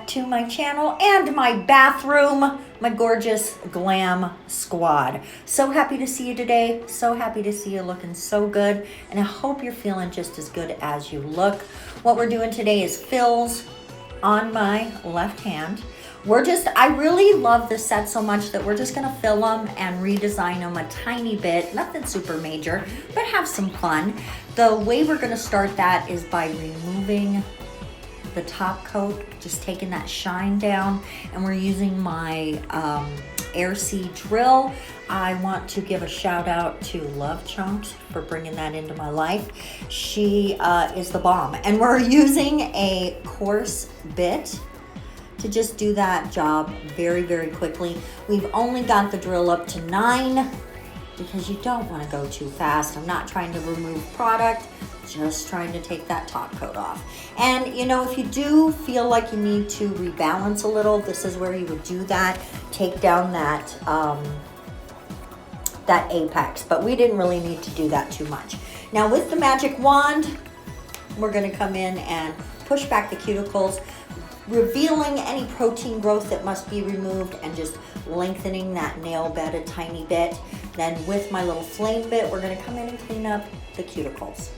back to my channel and my bathroom, my gorgeous glam squad. So happy to see you today. So happy to see you looking so good. And I hope you're feeling just as good as you look. What we're doing today is fills on my left hand. I really love this set so much that we're just gonna fill them and redesign them a tiny bit, nothing super major, but have some fun. The way we're gonna start that is by removing the top coat, just taking that shine down, and we're using my Air C drill. I want to give a shout out to Love Chunks for bringing that into my life. She is the bomb, and we're using a coarse bit to just do that job very, very quickly. We've only got the drill up to 9 because you don't want to go too fast. I'm not trying to remove product, just trying to take that top coat off. And you know, if you do feel like you need to rebalance a little, this is where you would do that. Take down that, that apex, but we didn't really need to do that too much. Now with the magic wand, we're gonna come in and push back the cuticles, revealing any protein growth that must be removed and just lengthening that nail bed a tiny bit. Then with my little flame bit, we're gonna come in and clean up the cuticles.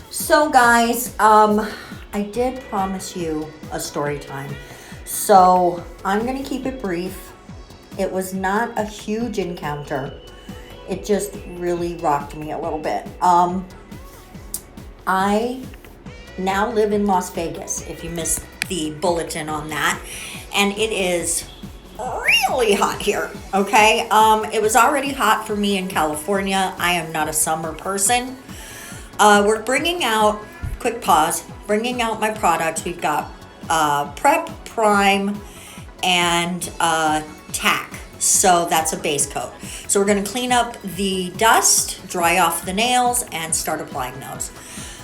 So guys, I did promise you a story time. So I'm gonna keep it brief. It was not a huge encounter. It just really rocked me a little bit. I now live in Las Vegas, if you missed the bulletin on that, and it is really hot here, okay? It was already hot for me in California. I am not a summer person. We're bringing out, quick pause, bringing out my products. We've got Prep, Prime, and Tack. So that's a base coat. So we're gonna clean up the dust, dry off the nails, and start applying those.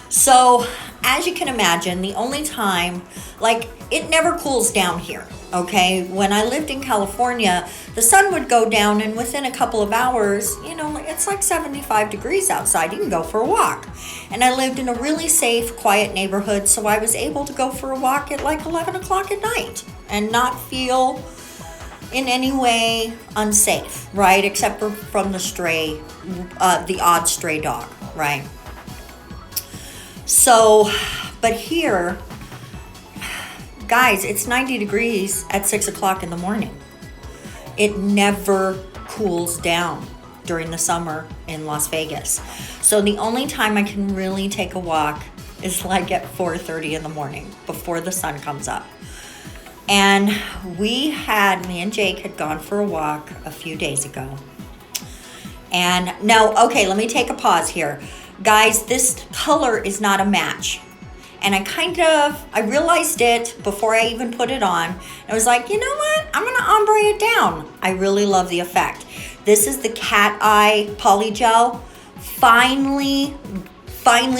So as you can imagine, the only time, like, it never cools down here, okay? When I lived in California, the sun would go down and within a couple of hours, you know, it's like 75 degrees outside. You can go for a walk. And I lived in a really safe, quiet neighborhood, so I was able to go for a walk at like 11 o'clock at night and not feel in any way unsafe, right? Except for from the stray, the odd stray dog, right? So, but here, guys, it's 90 degrees at 6 o'clock in the morning. It never cools down during the summer in Las Vegas. So the only time I can really take a walk is like at 4:30 in the morning before the sun comes up. And me and Jake had gone for a walk a few days ago. And now, okay, let me take a pause here. Guys, this color is not a match. And I realized it before I even put it on. I was like, you know what? I'm gonna ombre it down. I really love the effect. This is the cat eye polygel. Finally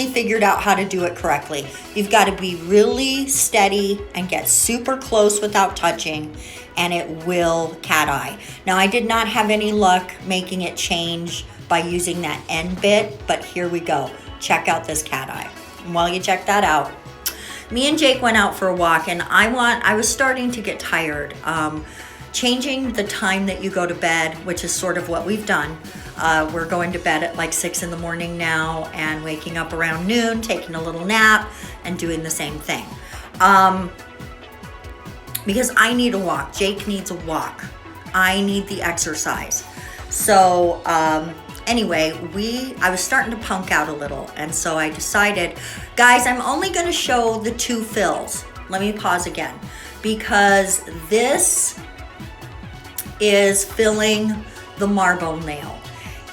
figured out how to do it correctly. You've got to be really steady and get super close without touching, and it will cat eye. Now, I did not have any luck making it change by using that end bit, but here we go. Check out this cat eye. And while you check that out, me and Jake went out for a walk, and I was starting to get tired. Changing the time that you go to bed, which is sort of what we've done. We're going to bed at like 6 in the morning now and waking up around noon, taking a little nap and doing the same thing. Because I need a walk. Jake needs a walk. I need the exercise. So anyway, I was starting to punk out a little. And so I decided, guys, I'm only going to show the 2 fills. Let me pause again, because this is filling the marble nail.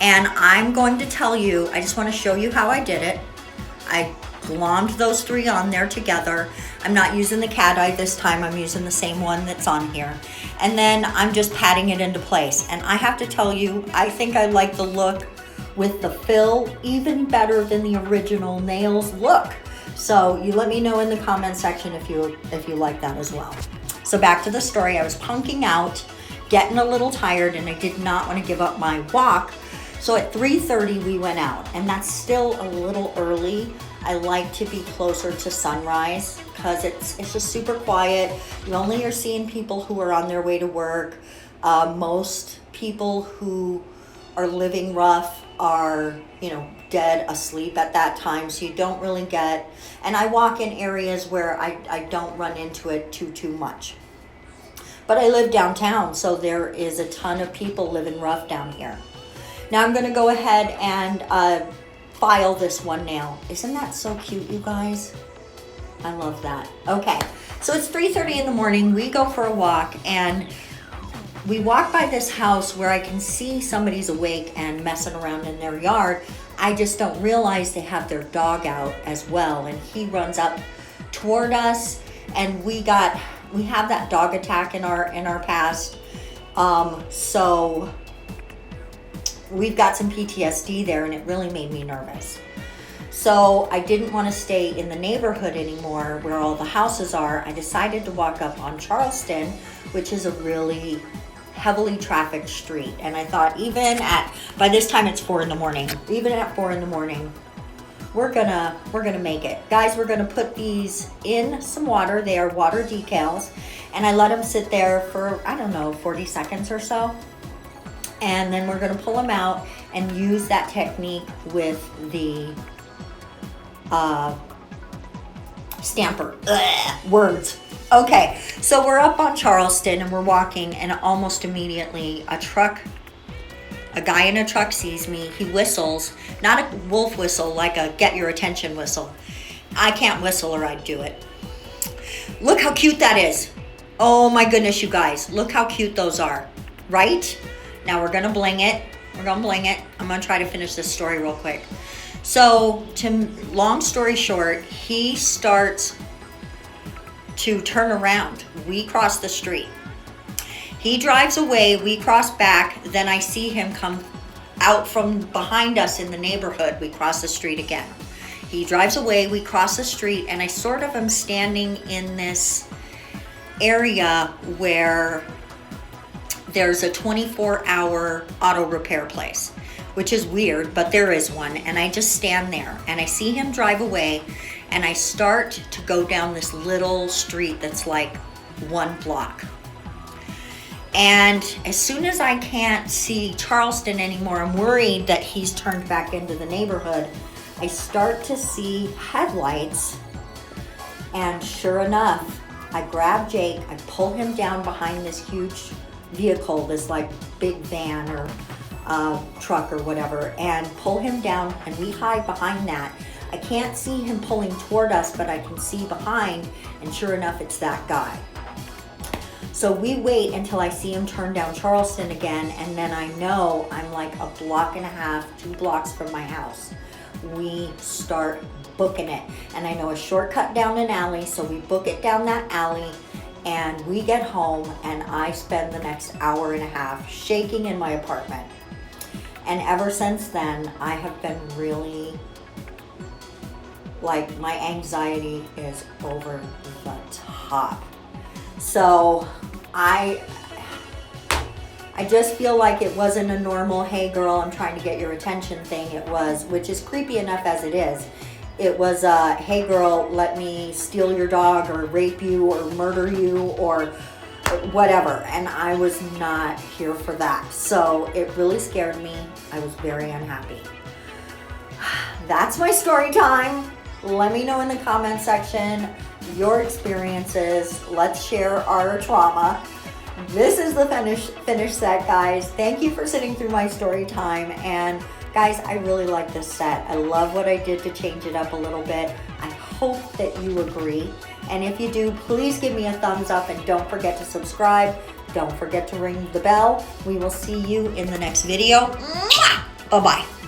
And I'm going to tell you, I just want to show you how I did it. I glommed those 3 on there together. I'm not using the cat eye this time. I'm using the same one that's on here. And then I'm just patting it into place. And I have to tell you, I think I like the look with the fill even better than the original nails look. So you let me know in the comment section if you like that as well. So back to the story. I was punking out, getting a little tired, and I did not want to give up my walk. So at 3:30 we went out, and that's still a little early I like to be closer to sunrise because it's just super quiet. You only are seeing people who are on their way to work. Most people who are living rough are, you know, dead asleep at that time, so you don't really get, and I walk in areas where I don't run into it too much. But I live downtown, so there is a ton of people living rough down here. Now I'm gonna go ahead and file this one nail. Isn't that so cute, you guys? I love that. Okay, so it's 3:30 in the morning. We go for a walk, and we walk by this house where I can see somebody's awake and messing around in their yard. I just don't realize they have their dog out as well, and he runs up toward us, and we have that dog attack in our past, so we've got some PTSD there, and it really made me nervous. So I didn't want to stay in the neighborhood anymore where all the houses are. I decided to walk up on Charleston, which is a really heavily trafficked street. And I thought, by this time it's 4 in the morning, even at 4 in the morning, we're gonna make it. Guys, we're gonna put these in some water. They are water decals. And I let them sit there for, I don't know, 40 seconds or so. And then we're gonna pull them out and use that technique with the stamper. Words. Okay, so we're up on Charleston and we're walking, and almost immediately a guy in a truck sees me. He whistles, not a wolf whistle, like a get your attention whistle. I can't whistle or I'd do it. Look how cute that is. Oh my goodness, you guys, look how cute those are, right? Now we're gonna bling it. I'm gonna try to finish this story real quick. So, long story short, he starts to turn around. We cross the street. He drives away, we cross back, then I see him come out from behind us in the neighborhood. We cross the street again. He drives away, we cross the street, and I sort of am standing in this area where there's a 24-hour auto repair place, which is weird, but there is one. And I just stand there and I see him drive away, and I start to go down this little street that's like 1 block. And as soon as I can't see Charleston anymore, I'm worried that he's turned back into the neighborhood. I start to see headlights, and sure enough, I grab Jake, I pull him down behind this huge vehicle, this like big van or truck or whatever, and pull him down, and we hide behind that. I can't see him pulling toward us, but I can see behind, and sure enough, it's that guy. So we wait until I see him turn down Charleston again, and then I know I'm like 1.5 blocks, 2 blocks from my house. We start booking it, and I know a shortcut down an alley, so we book it down that alley, and we get home, and I spend the next 1.5 hours shaking in my apartment. And ever since then, I have been really, like, my anxiety is over the top. So I just feel like it wasn't a normal, hey girl, I'm trying to get your attention thing. It was, which is creepy enough as it is. It was a, hey girl, let me steal your dog or rape you or murder you or whatever. And I was not here for that. So it really scared me. I was very unhappy. That's my story time. Let me know in the comment section your experiences. Let's share our trauma. This is the finished set, guys. Thank you for sitting through my story time. And guys, I really like this set. I love what I did to change it up a little bit. I hope that you agree. And if you do, please give me a thumbs up, and don't forget to subscribe. Don't forget to ring the bell. We will see you in the next video. Bye-bye.